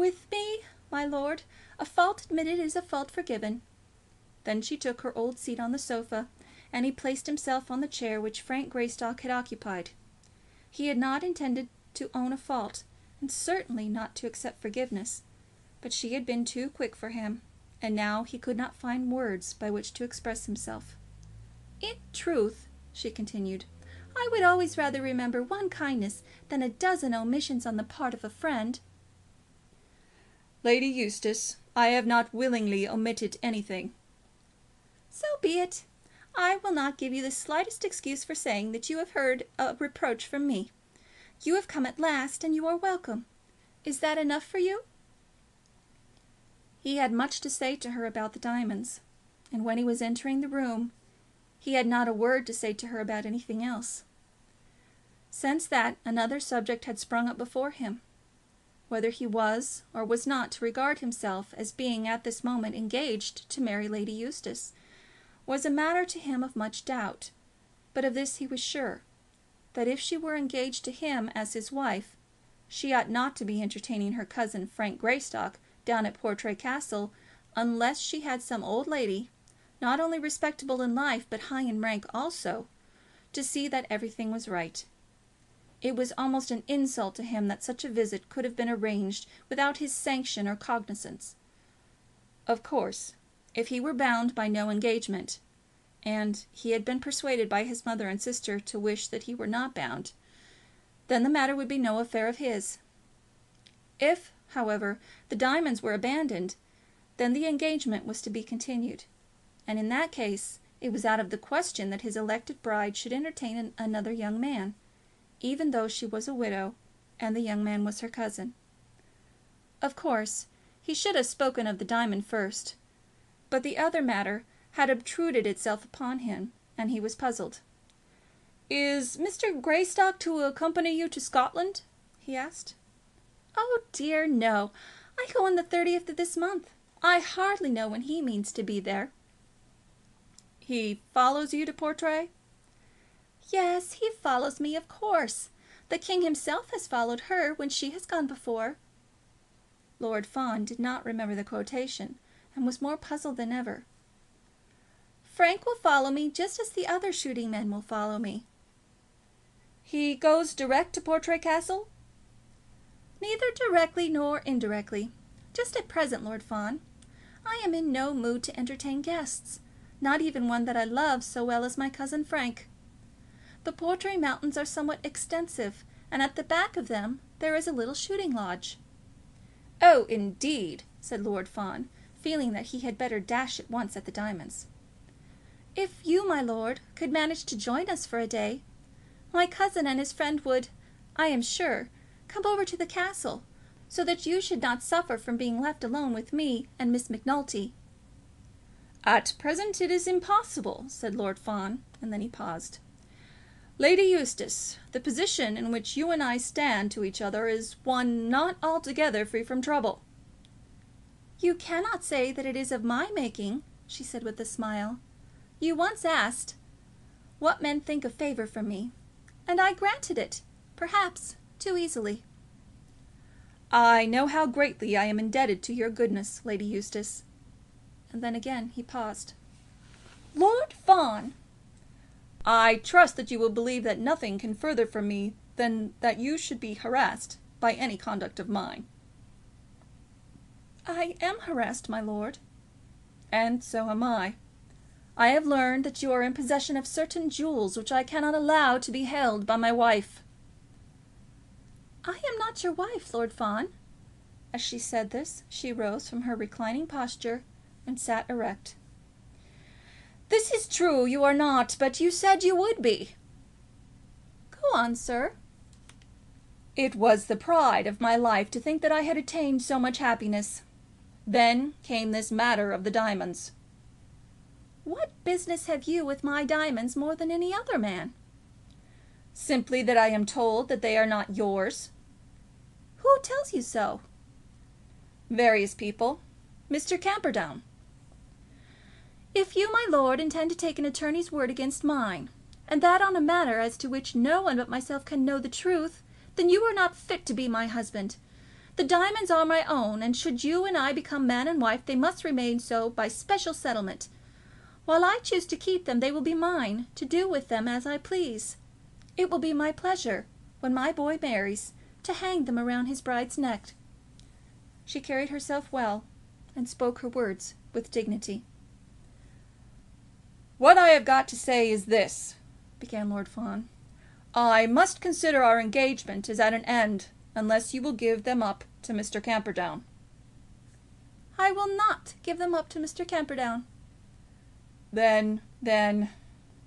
With me, my lord, a fault admitted is a fault forgiven." Then she took her old seat on the sofa, and he placed himself on the chair which Frank Greystock had occupied. He had not intended to own a fault, and certainly not to accept forgiveness, but she had been too quick for him, and now he could not find words by which to express himself. "In truth," she continued, "I would always rather remember one kindness than a dozen omissions on the part of a friend." "Lady Eustace, I have not willingly omitted anything." "So be it. I will not give you the slightest excuse for saying that you have heard a reproach from me. You have come at last, and you are welcome. Is that enough for you?" He had much to say to her about the diamonds, and when he was entering the room he had not a word to say to her about anything else. Since that, another subject had sprung up before him. Whether he was or was not to regard himself as being at this moment engaged to marry Lady Eustace was a matter to him of much doubt, but of this he was sure, that if she were engaged to him as his wife, she ought not to be entertaining her cousin Frank Greystock down at Portray Castle unless she had some old lady, not only respectable in life but high in rank also, to see that everything was right. It was almost an insult to him that such a visit could have been arranged without his sanction or cognizance. Of course, if he were bound by no engagement, and he had been persuaded by his mother and sister to wish that he were not bound, then the matter would be no affair of his. If, however, the diamonds were abandoned, then the engagement was to be continued, and in that case it was out of the question that his elected bride should entertain another young man, even though she was a widow and the young man was her cousin. Of course, he should have spoken of the diamond first, but the other matter had obtruded itself upon him, and he was puzzled. "Is Mr. Greystock to accompany you to Scotland?" he asked. "Oh dear, no. I go on the 30th of this month. I hardly know when he means to be there." "He follows you to Portray?" "Yes, he follows me, of course. The king himself has followed her when she has gone before." Lord Fawn did not remember the quotation, and was more puzzled than ever. "Frank will follow me just as the other shooting men will follow me." "He goes direct to Portray Castle?" "Neither directly nor indirectly. Just at present, Lord Fawn, I am in no mood to entertain guests, not even one that I love so well as my cousin Frank. The Portray mountains are somewhat extensive, and at the back of them there is a little shooting lodge." "Oh, indeed," said Lord Fawn, feeling that he had better dash at once at the diamonds. "If you, my lord, could manage to join us for a day, my cousin and his friend would, I am sure, come over to the castle, so that you should not suffer from being left alone with me and Miss Macnulty." "At present it is impossible," said Lord Fawn, and then he paused. "Lady Eustace, the position in which you and I stand to each other is one not altogether free from trouble." "You cannot say that it is of my making," she said with a smile. "You once asked what men think of favour from me, and I granted it, perhaps too easily." "I know how greatly I am indebted to your goodness, Lady Eustace." And then again he paused. "Lord Fawn!" "I trust that you will believe that nothing can further from me than that you should be harassed by any conduct of mine." "I am harassed, my lord." "And so am I. I have learned that you are in possession of certain jewels which I cannot allow to be held by my wife." "I am not your wife, Lord Fawn." As she said this, she rose from her reclining posture and sat erect. "This is true, you are not, but you said you would be." "Go on, sir." "It was the pride of my life to think that I had attained so much happiness. Then came this matter of the diamonds." "What business have you with my diamonds more than any other man?" "Simply that I am told that they are not yours." "Who tells you so?" "Various people. Mr. Camperdown." "If you, my lord, intend to take an attorney's word against mine, and that on a matter as to which no one but myself can know the truth, then you are not fit to be my husband. The diamonds are my own, and should you and I become man and wife, they must remain so by special settlement. While I choose to keep them, they will be mine, to do with them as I please. It will be my pleasure, when my boy marries, to hang them around his bride's neck." She carried herself well, and spoke her words with dignity. "What I have got to say is this," began Lord Fawn. "I must consider our engagement as at an end unless you will give them up to Mr. Camperdown." "I will not give them up to Mr. Camperdown." Then...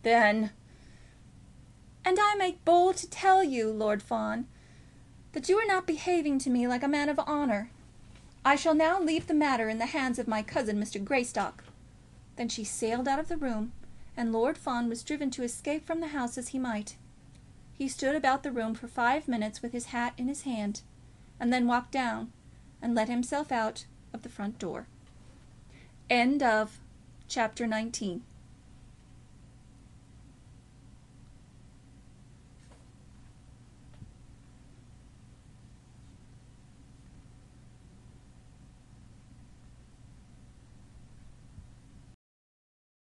"And I make bold to tell you, Lord Fawn, that you are not behaving to me like a man of honour. I shall now leave the matter in the hands of my cousin, Mr. Greystock." Then she sailed out of the room, and Lord Fawn was driven to escape from the house as he might. He stood about the room for 5 minutes with his hat in his hand, and then walked down and let himself out of the front door. Chapter 19.